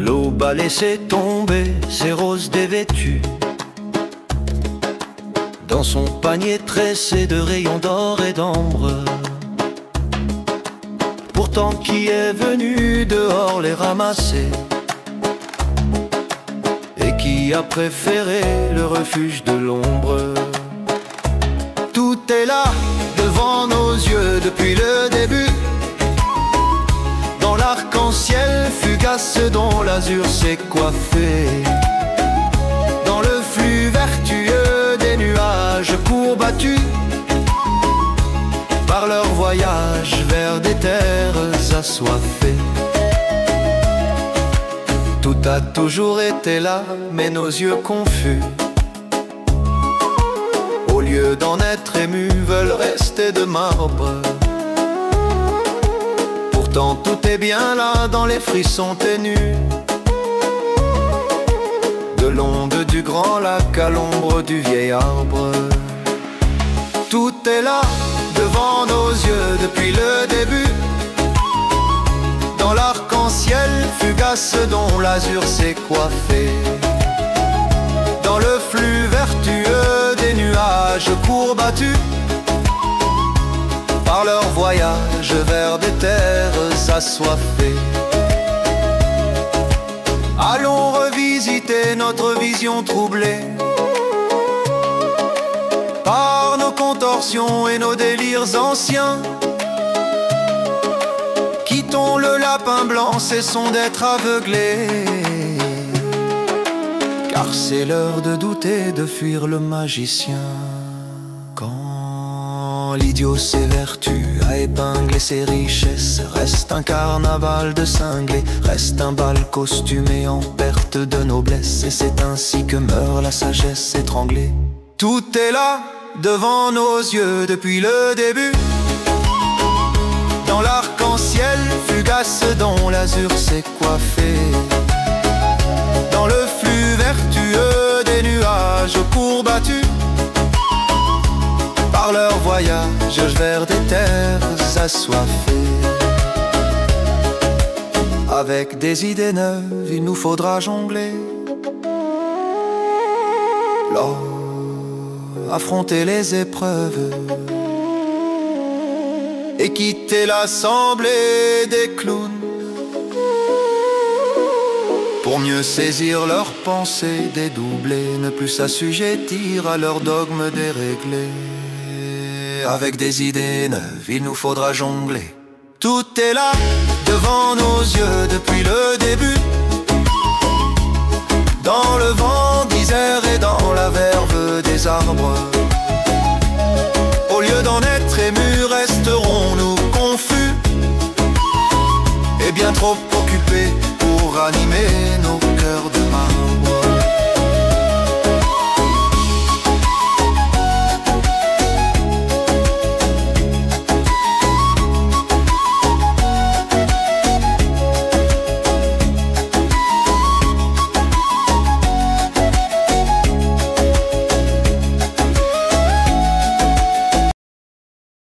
L'aube a laissé tomber ses roses dévêtues dans son panier tressé de rayons d'or et d'ambre. Pourtant qui est venu dehors les ramasser et qui a préféré le refuge de l'ombre? Tout est là devant nos yeux depuis le début, dans l'arc-en-ciel fugace dont l'azur s'est coiffé, dans le flux vertueux des nuages courbattus par leur voyage vers des terres assoiffées. Tout a toujours été là, mais nos yeux confus, au lieu d'en être émus, veulent rester de marbre. Pourtant tout est bien là dans les frissons ténus de l'onde du grand lac à l'ombre du vieil arbre. Tout est là devant nos yeux depuis le début, dans l'arc-en-ciel fugace dont l'azur s'est coiffé, dans le flux vertueux des nuages courbattus par leur voyage vers des terres assoiffées. Allons revisiter notre vision troublée par nos contorsions et nos délires anciens. Quittons le lapin blanc, cessons d'être aveuglés, car c'est l'heure de douter, de fuir le magicien. Quand l'idiot s'évertue à épingler ses richesses, reste un carnaval de cinglés, reste un bal costumé en perte de noblesse, et c'est ainsi que meurt la sagesse étranglée. Tout est là devant nos yeux depuis le début, dans l'arc-en-ciel fugace dont l'azur s'est coiffé, dans le flux vertueux des nuages courbattus par leur voyage vers des terres assoiffées. Avec des idées neuves, il nous faudra jongler, affronter les épreuves et quitter l'assemblée des clowns pour mieux saisir leurs pensées dédoublées, ne plus s'assujettir à leurs dogmes déréglés. Avec des idées neuves, il nous faudra jongler. Tout est là devant nos yeux depuis le début, dans le vent d'Isère et dans la verve des arbres. Au lieu d'en être émus, resterons-nous confus et bien trop occupés pour animer